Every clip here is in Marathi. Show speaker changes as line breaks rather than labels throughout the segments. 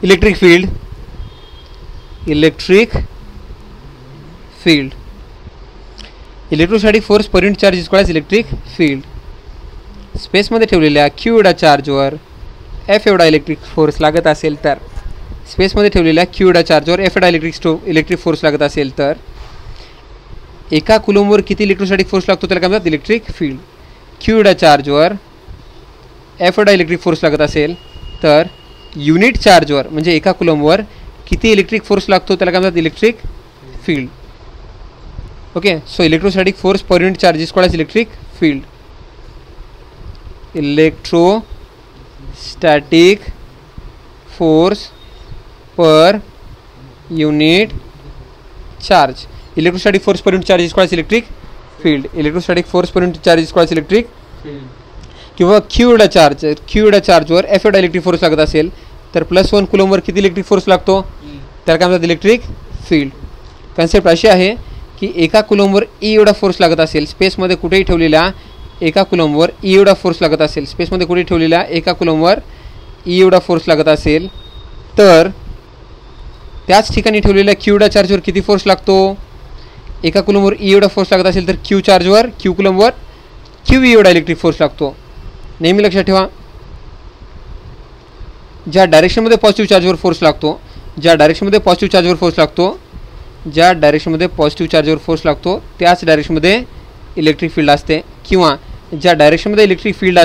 Electric field, electric field, electrostatic force per unit charge is called as electric field. स्पेसमध्ये ठेवलेल्या क्यू एवढा चार्जवर एफ एवढा इलेक्ट्रिक फोर्स लागत असेल तर, स्पेसमध्ये ठेवलेल्या क्यू एवढा चार्जवर एफ एवढा इलेक्ट्रिक फोर्स लागत असेल तर एका कुलोमवर किती इलेक्ट्रोस्टॅटिक फोर्स लागतो त्याला काय म्हणतात? Electric field. क्यू एवढा चार्जवर एफ एवढा इलेक्ट्रिक फोर्स लागत असेल तर युनिट चार्जवर म्हणजे एका कुलोमवर किती इलेक्ट्रिक फोर्स लागतो त्याला काय म्हणतात? Electric field. Okay, so electrostatic force per unit charge is called as electric field. Electrostatic force per unit charge, electrostatic force per unit charge is called as electric field. Electrostatic force per unit charge is called as electric field. किंवा क्यू एवढा चार्जवर एफ एवढा इलेक्ट्रिक फोर्स लागत असेल तर +1 कुलोमवर किती इलेक्ट्रिक फोर्स लागतो त्याला काय म्हणतात? Electric field. कन्सेप्ट अशी आहे की एका कुलोमवर ई एवढा फोर्स लागत असेल, स्पेसमध्ये कुठेही ठेवलेल्या एका कुलोमवर ई एवढा फोर्स लागत असेल, स्पेसमध्ये कुठेही ठेवलेल्या एका कुलोमवर ई एवढा फोर्स लागत असेल तर त्याच ठिकाणी ठेवलेल्या क्यू एवढा चार्जवर किती फोर्स लागतो? एका कुलोमवर ई एवढा फोर्स लागत असेल तर क्यू कुलोमवर क्यू ई एवढा इलेक्ट्रिक फोर्स लागतो. नेहमी लक्षात ठेवा, ज्या डायरेक्शनमध्ये पॉझिटिव्ह चार्जवर फोर्स लागतो, ज्या डायरेक्शनमध्ये पॉझिटिव्ह चार्जवर फोर्स लागतो त्याच डायरेक्शनमध्ये इलेक्ट्रिक फील्ड असते. किंवा ज्या डायरेक्शनमध्ये इलेक्ट्रिक फील्ड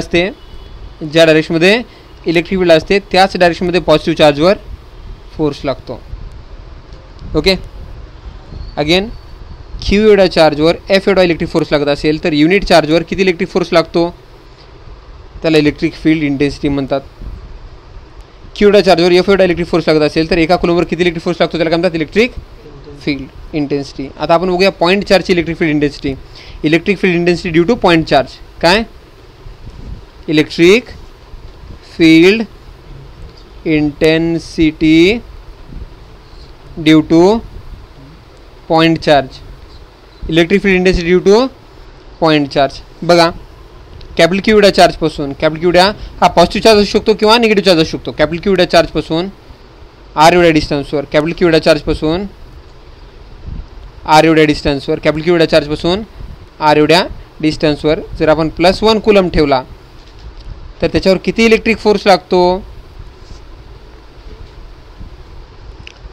असते त्याच डायरेक्शनमध्ये पॉझिटिव्ह चार्जवर फोर्स लागतो. ओके, अगेन क्यू एवढा चार्जवर एफ एवढा इलेक्ट्रिक फोर्स लागत असेल तर युनिट चार्जवर किती इलेक्ट्रिक फोर्स लागतो त्याला इलेक्ट्रिक फील्ड इंटेन्सिटी म्हणतात. क्यू एवढा चार्जवर एफ एवढा इलेक्ट्रिक फोर्स लागत असेल तर एका कुलोमवर किती इलेक्ट्रिक फोर्स लागतो त्याला काय म्हणतात? Electric field intensity. आता आपण बघूया पॉईंट चार्जची electric field intensity. Electric field intensity due to point charge. काय? Electric field intensity due to point charge. Electric field intensity due to point charge. बघा, कॅपिटल क्यू एवढ्या चार्जपासून, कॅपिटल क्यू एवढ्या हा पॉझिटिव्ह चार्ज असू शकतो किंवा निगेटिव्ह चार्ज असू शकतो. कॅपिटल क्यू एवढ्या चार्जपासून आर एवढ्या डिस्टन्सवर, कॅपिटल क्यू एवढ्या चार्जपासून आर एवढ्या डिस्टन्सवर, कॅपिटल क्यू एवढ्या चार्जपासून आर एवढ्या डिस्टन्सवर जर आपण +1 कुलम ठेवला तर त्याच्यावर किती इलेक्ट्रिक फोर्स लागतो?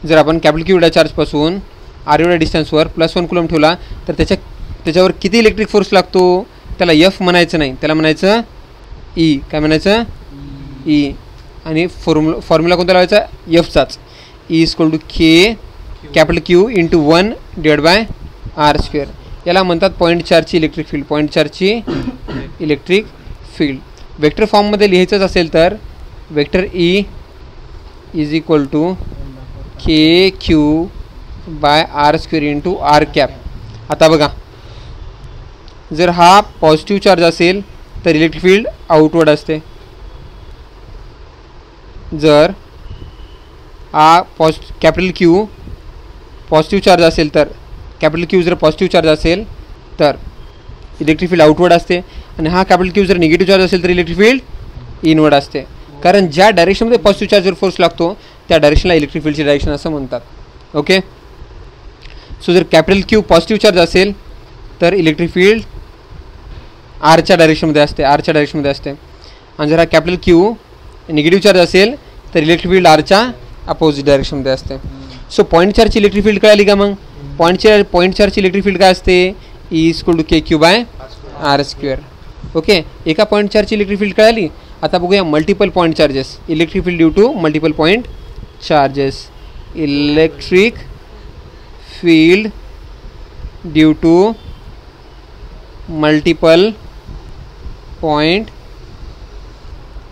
जर आपण कॅपिटल क्यू एवढ्या चार्जपासून आर एवढ्या डिस्टन्सवर +1 कुलम ठेवला तर त्याच्यावर किती इलेक्ट्रिक फोर्स लागतो त्याला एफ म्हणायचं नाही, त्याला म्हणायचं ई. काय म्हणायचं? ई. आणि फॉर्म्युला कोणता लावायचा? एफचाच. E is equal to K capital Q into 1/r². याला म्हणतात पॉईंट चार्जची इलेक्ट्रिक फील्ड. पॉईंट चार्जची इलेक्ट्रिक फील्ड वेक्टर फॉर्ममध्ये लिहायचंच असेल तर vector E is equal to K Q by r² into r². आता बघा, जर हा पॉझिटिव्ह चार्ज असेल तर इलेक्ट्रिक फील्ड आउटवर्ड असते. जर हा कॅपिटल क्यू पॉझिटिव्ह चार्ज असेल तर, कॅपिटल क्यू जर पॉझिटिव्ह चार्ज असेल तर इलेक्ट्रिक फील्ड आउटवर्ड असते. आणि हा कॅपिटल क्यू जर निगेटिव्ह चार्ज असेल तर इलेक्ट्रिक फील्ड इनवर्ड असते. कारण ज्या डायरेक्शनमध्ये पॉझिटिव्ह चार्जवर फोर्स लागतो त्या डायरेक्शनला इलेक्ट्रिक फील्डची डायरेक्शन असं म्हणतात. ओके, सो जर कॅपिटल क्यू पॉझिटिव्ह चार्ज असेल तर इलेक्ट्रिक फील्ड आरच्या डायरेक्शनमध्ये असते, आणि जर हा कॅपिटल क्यू निगेटिव्ह चार्ज असेल तर इलेक्ट्रिक फील्ड आरच्या अपोजिट डायरेक्शनमध्ये असते. सो पॉईंट चार्जची इलेक्ट्रिक फील्ड कळाली का? मग पॉईंट चार्जची इलेक्ट्रिक फील्ड काय असते? E is equal to K Q by r². Okay, एका पॉईंट चार्जची इलेक्ट्रिक फील्ड कळाली. आता बघूया multiple point charges. Electric field due to multiple point charges. Electric field due to multiple point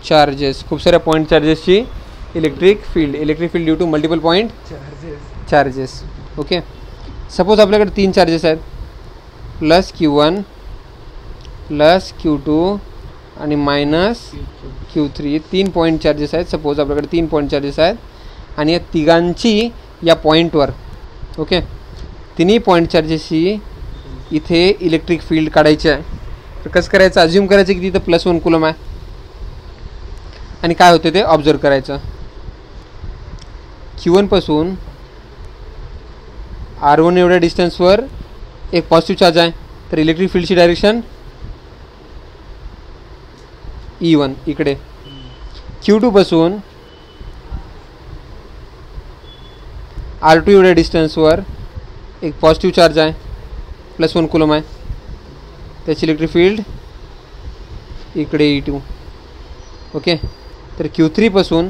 charges. खूप साऱ्या पॉईंट चार्जेसची electric field due to multiple point charges. Okay, suppose आपल्याकडे 3 चार्जेस आहेत, +Q1 +Q2 आणि -Q3. 3 पॉईंट चार्जेस आहेत. सपोज आपल्याकडे 3 पॉईंट चार्जेस आहेत आणि या तिघांची या पॉईंटवर, ओके, तिन्ही पॉईंट चार्जेसची इथे इलेक्ट्रिक फील्ड काढायची आहे. तर कसं करायचं? अज्युम करायचं की तिथं +1 कुलम आहे आणि काय होते ते ऑब्झर्व करायचं. Q1 पासून R1 एवढ्या डिस्टन्सवर एक पॉझिटिव्ह चार्ज आहे, तर इलेक्ट्रिक फील्डची डायरेक्शन E1 इकडे. Q2 पासून R2 एवढ्या डिस्टन्सवर एक पॉझिटिव्ह चार्ज आहे, +1 कुलम आहे, त्याची इलेक्ट्रिक फील्ड इकडे E2. ओके. तर Q3 पासून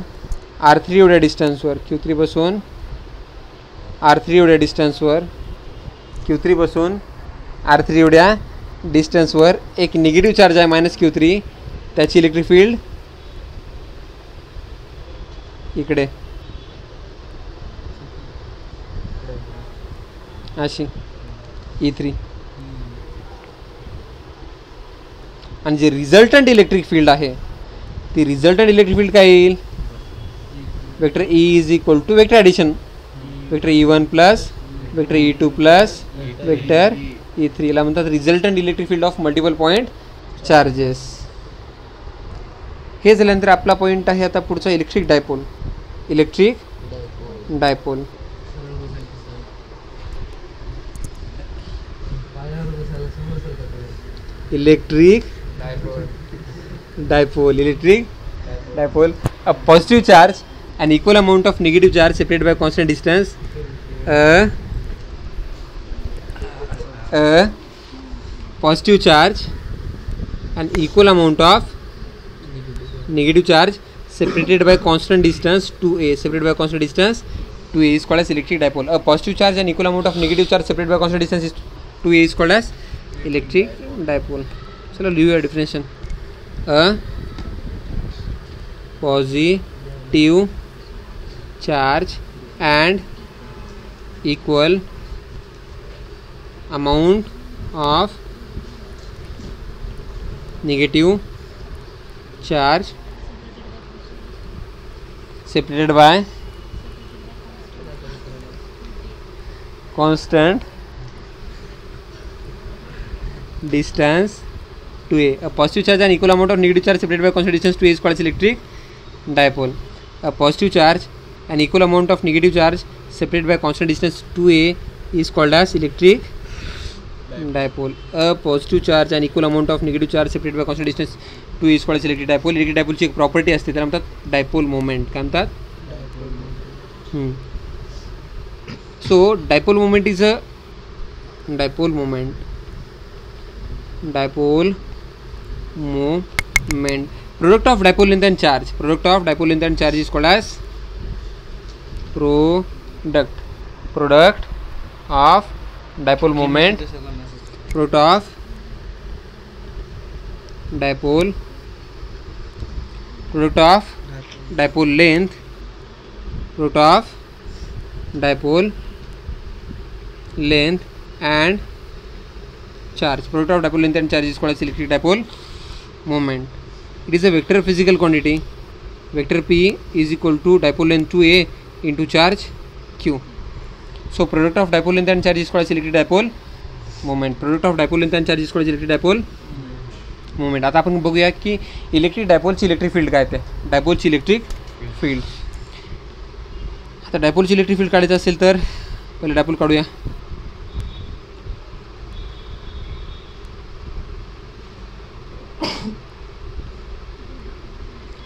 R3 एवढ्या डिस्टन्सवर Q3 पासून R3 एवढ्या डिस्टन्सवर एक निगेटिव्ह चार्ज आहे -Q3, त्याची इलेक्ट्रिक फील्ड इकडे अशी E3. आणि जे रिझल्टंट इलेक्ट्रिक फील्ड आहे ती रिझल्टंट इलेक्ट्रिक फील्ड काय येईल, vector E is equal to vector addition, vector E1 plus vector E2 plus vector E3. याला म्हणतात resultant electric field of multiple point charges. हे झाल्यानंतर आपला पॉईंट आहे आता पुढचा electric dipole. Electric dipole a positive charge and equal amount of negative charge separated by constant distance. A positive charge and equal amount of negative charge separated by constant distance 2a is called as electric dipole. A positive charge and equal amount of negative charge separated by constant distance 2a is called as electric dipole. चलो लिहूया definition. A positive charge and equal amount of negative charge separated by constant distance 2a. A positive charge and equal amount of negative charge separated by constant distance 2a is called as electric dipole. A positive charge and equal amount of negative charge separated by constant distance 2a is called as electric dipole. A positive charge and equal amount of negative charge separated by constant distance 2 is called as electric dipole. Electric dipole ची एक प्रॉपर्टी असते, त्याला म्हणतात डायपोल मोमेंट. काय म्हणतात? So dipole moment is a dipole moment product of dipole length and charge. Product of dipole length and charge is called as product of dipole moment. Product of dipole length, product of dipole length and charge. Product of dipole length and charge is called as electric dipole moment. It is a vector physical quantity. Vector P is equal to dipole length 2a into charge Q. So product of dipole length and charge is called as electric dipole moment. Product of dipole length and charge is called as electric dipole moment. आता आपण बघूया की इलेक्ट्रिक डायपोलची इलेक्ट्रिक फील्ड काय ते. डायपोलची इलेक्ट्रिक फील्ड. आता डायपोलची इलेक्ट्रिक फील्ड काढायचं असेल तर पहिले डायपोल काढूया.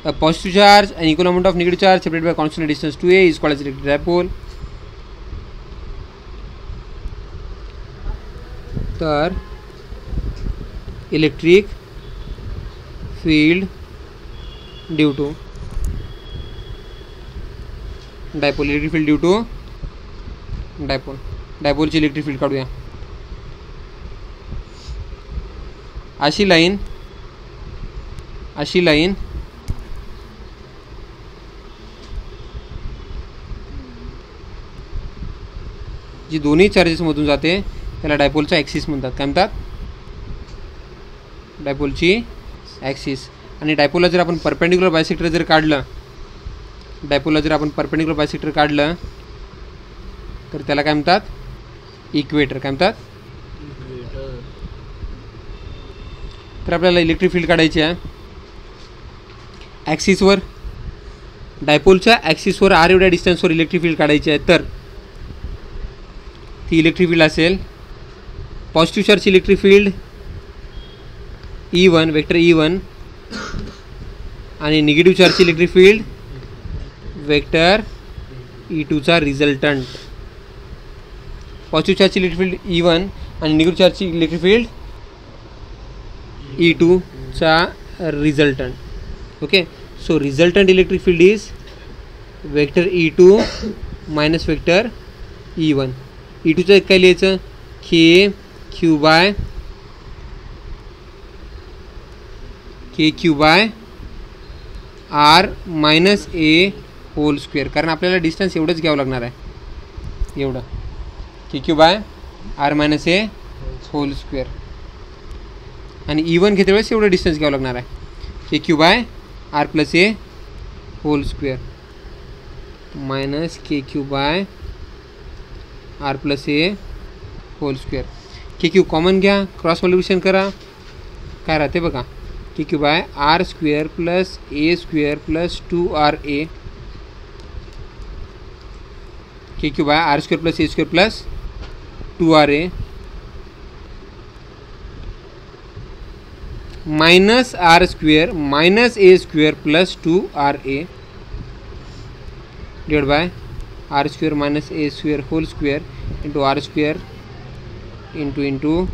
A positive charge and equal amount of negative charge separated by constant distance 2a is called as electric dipole. तर electric field due to dipole. Electric field due to dipole. डायपोलची इलेक्ट्रिक फील्ड काढूया. अशी लाईन जी दोन्ही चार्जेसमधून जाते त्याला डायपोलचा ॲक्सिस म्हणतात. काय म्हणतात? डायपोलची ॲक्सिस. आणि डायपोलला जर आपण परपेंडिक्युलर बायसेक्टर जर काढलं तर त्याला काय म्हणतात? इक्वेटर. काय म्हणतात? तर आपल्याला इलेक्ट्रिक फील्ड काढायची आहे ॲक्सिसवर. डायपोलच्या ॲक्सिसवर आर एवढ्या डिस्टन्सवर इलेक्ट्रिक फील्ड काढायची आहे, तर ती इलेक्ट्रिक फील्ड असेल पॉझिटिव्ह चार्जची electric field E1 vector E1 आणि निगेटिव्ह चार्जची इलेक्ट्रिक फील्ड वेक्टर E2चा रिझल्टंट. पॉझिटिव्ह चार्जची इलेक्ट्रिक फील्ड E1 आणि निगेटिव्ह चार्जची इलेक्ट्रिक फील्ड E2चा resultant. Okay, so resultant electric field is vector E2 minus vector E1. E2चं काय लिहायचं, K Q by R minus A whole square, कारण आपल्याला डिस्टन्स एवढंच घ्यावं लागणार आहे, एवढं K Q by R minus A whole square. आणि E1 घेते वेळेस एवढं डिस्टन्स घ्यावं लागणार आहे, K Q by R plus A whole square minus K Q by R plus A whole square. K Q common घ्या, क्रॉस मल्टिप्लिकेशन करा, काय राहते बघा, K Q by R square plus A square plus 2RA, K Q by R square plus A square plus 2RA minus R square minus A square plus 2RA divide by R square minus A square whole square into R square into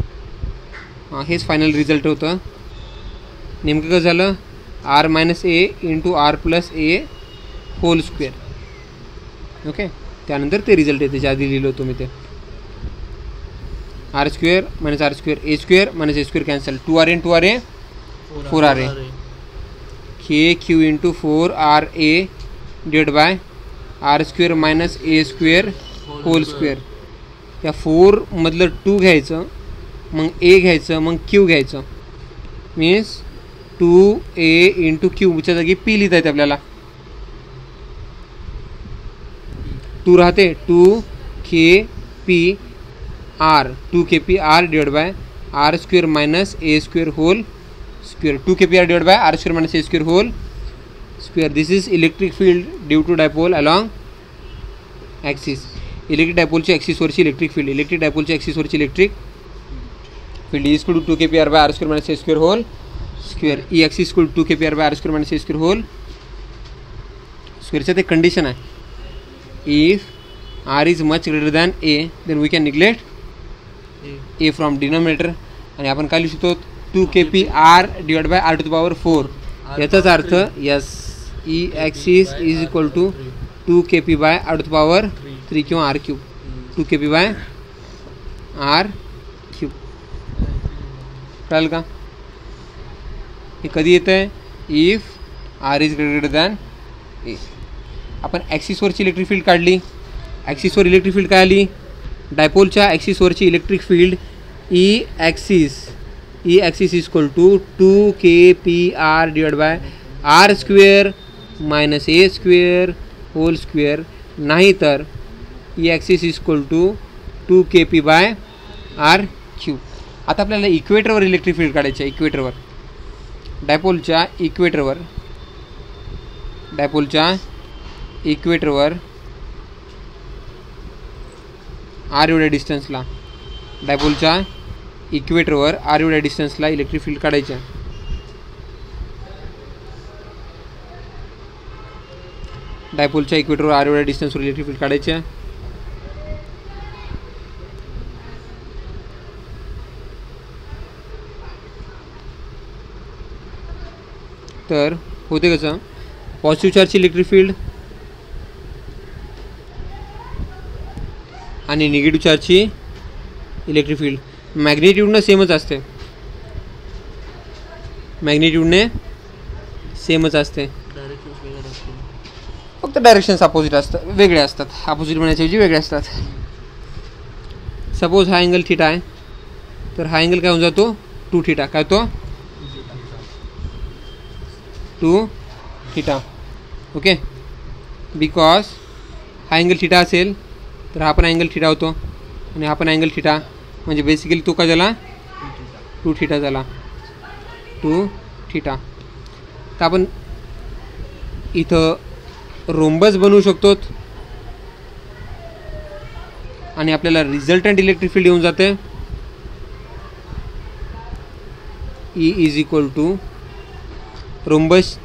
हेच फायनल रिझल्ट होतं. नेमकं कसं झालं, R minus A into R plus A whole square. Okay, त्यानंतर ते रिझल्ट येते जे आधी लिहिलं होतं मी ते, R square A square minus A square cancel, 2RA 4RA के Q into 4RA divide by R square minus A square whole square. त्या 4 मधलं 2 घ्यायचं, मग ए घ्यायचं, मग क्यू घ्यायचं, मीन्स 2A इंटू क्यूच्या जागी पी लिहिता येते आपल्याला. 2 राहते 2KP R divide by R square minus A square whole square, 2KP R divide by R square minus A square whole square. This is electric field due to dipole along axis. इलेक्ट्रिक डायपोलच्या ॲक्सिसवरची इलेक्ट्रिक फील्ड, इलेक्ट्रिक डायपोलच्या ॲक्सिसवरची electric field is equal to 2KP R by R square minus A square whole square. E axis equal to 2KP R by R square minus A square whole स्क्वेअरचं ते कंडिशन आहे, if R is much greater than A then we can neglect A from denominator. आणि आपण काय लिहू शकतो, 2KP R divide by R to the power 4. याचाच अर्थ yes, E axis is equal to 2KP by R to the power 3 किंवा R cube, 2KP by R cube. कळलं का, हे कधी येतं आहे, if R is greater than A. आपण ॲक्सिसवरची इलेक्ट्रिक फील्ड काढली, ॲक्सिसवर इलेक्ट्रिक फील्ड काय आली, डायपोलच्या ॲक्सिसवरची electric field E axis is equal to 2KP R divide by R square minus A square whole square, नाही तर E axis is equal to 2KP by R cube. आता आपल्याला इक्वेटरवर इलेक्ट्रिक फील्ड काढायची आहे, इक्वेटरवर, डायपोलच्या इक्वेटरवर आर एवढ्या डिस्टन्सला, डायपोलच्या इक्वेटरवर आर एवढ्या डिस्टन्सला इलेक्ट्रिक फील्ड काढायच्या. डायपोलच्या इक्वेटरवर आर एवढ्या डिस्टन्सवर इलेक्ट्रिक फील्ड काढायच्या. तर होते कसं, पॉझिटिव्ह चार्जची इलेक्ट्रिक फील्ड आणि निगेटिव्ह चार्जची इलेक्ट्रिक फील्ड मॅग्नेट्यूडनं सेमच असते, मॅग्नेट्यूडने सेमच असते, फक्त डायरेक्शन्स अपोजिट असतात, वेगळे असतात, अपोजिट म्हणायच्याऐवजी वेगळे असतात. सपोज हा अँगल थीटा आहे, तर हा अँगल काय होऊन जातो 2 थीटा, काय तो 2 थीटा. ओके, बिकॉज हा अँगल थीटा असेल तर हा पण अँगल थीटा होतो आणि हा पण अँगल थीटा, म्हणजे बेसिकली तो काय झाला 2 थीटा झाला, 2 थीटा. तर आपण इथं रोम्बस बनवू शकतो आणि आपल्याला रिझल्टंट इलेक्ट्रिक फील्ड येऊन जाते E is equal to rhombus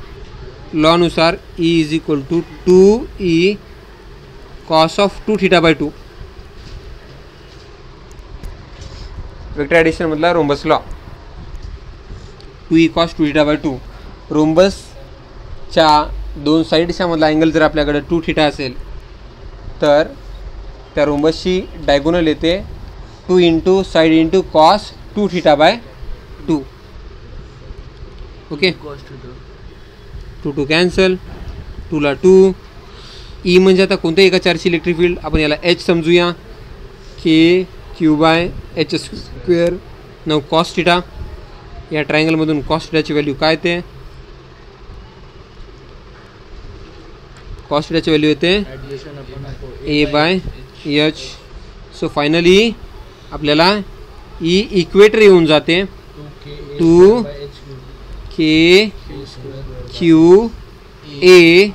लॉनुसार E is equal to 2E cos of 2 theta by 2 vector addition मधला rhombus law 2E cos 2 theta by 2 रोम्बसच्या दोन साईडच्या मधला अँगल जर आपल्याकडे 2 थीटा असेल तर त्या रोम्बसची डायगोनल येते 2 into side into cos 2 theta by 2 okay 2 cancel 2 ला 2 ई म्हणजे आता कोणत्याही एका चार्जची इलेक्ट्रिक फील्ड आपण याला एच समजूया के क्यू बाय एच स्क्वेअर नऊ कॉस थीटा या ट्रायंगलमधून कॉस थीटाची व्हॅल्यू काय ते कॉस थीटाची व्हॅल्यू येते a by h so finally आपल्याला ई इक्वेटर येऊन जाते 2 k q a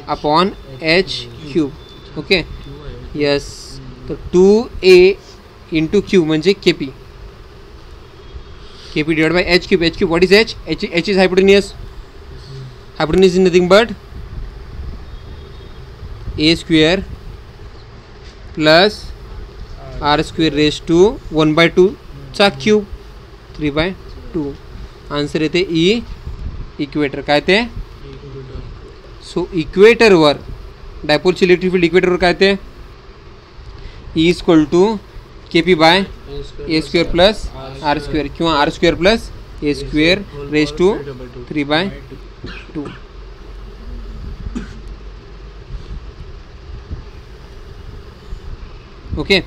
upon h cube okay yes तर 2A इंटू क्यू म्हणजे kp kp divide by h cube what is h h is hypotenuse is nothing but a square plus r square raise to 1/2 चा क्यूब 3/2 आन्सर येते ई इक्वेटर काय ते सो इक्वेटरवर डायपोलची इलेक्ट्रिक फील्ड इक्वेटरवर काय ते E is equal to k p by a square plus r square किंवा r square plus A square raise to 3/2 okay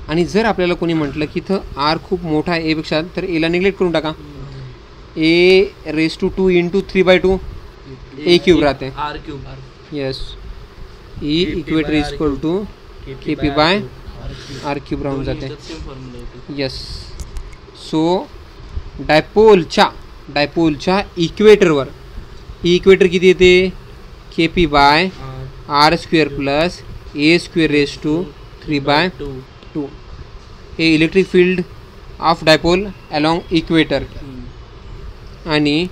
आणि जर आपल्याला कोणी म्हटलं की इथं आर खूप मोठा आहे एपेक्षा तर एला निग्लेक्ट करून टाका a raise to 2 into 3/2 a cube राहते
r cube
yes E equator is equal to k p by R cube राहून जाते यस सो डायपोलच्या इक्वेटरवर ई इक्वेटर किती येते k p by R square plus A square raise to 3/2 हे electric field of dipole along equator आणि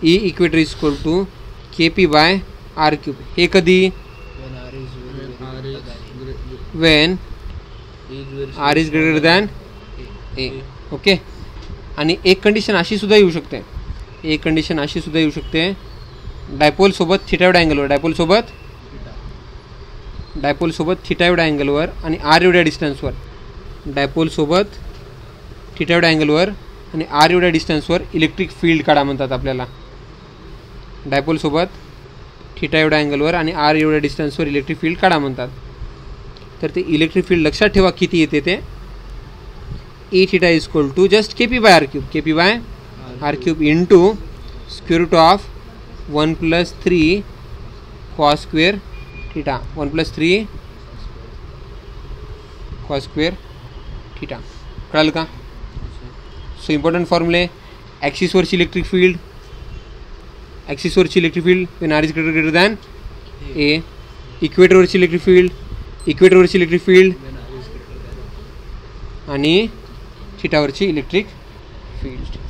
E equator is equal to k p by R cube हे कधी when r is greater than A okay आणि एक कंडिशन अशी सुद्धा येऊ शकते डायपोल सोबत थिटा एवढ्या अँगलवर डायपोल सोबत थिटा एवढ्या अँगलवर आणि आर एवढ्या डिस्टन्सवर डायपोल सोबत थिटा एवढ्या अँगलवर आणि आर एवढ्या डिस्टन्सवर इलेक्ट्रिक फील्ड काढा म्हणतात आपल्याला डायपोल सोबत थिटा एवढ्या अँगलवर आणि आर एवढ्या डिस्टन्सवर इलेक्ट्रिक फील्ड काढा म्हणतात तर ते इलेक्ट्रिक फील्ड लक्षात ठेवा किती येते ते E theta is equal to just k p by R cube into square root of 1+3 cos square theta 1+3 cos square theta कळालं का सो इम्पॉर्टंट फॉर्म्युले ॲक्सिसवरची electric field when r is greater than a इक्वेटरवरची इलेक्ट्रिक फील्ड आणि थिटावरची इलेक्ट्रिक फील्ड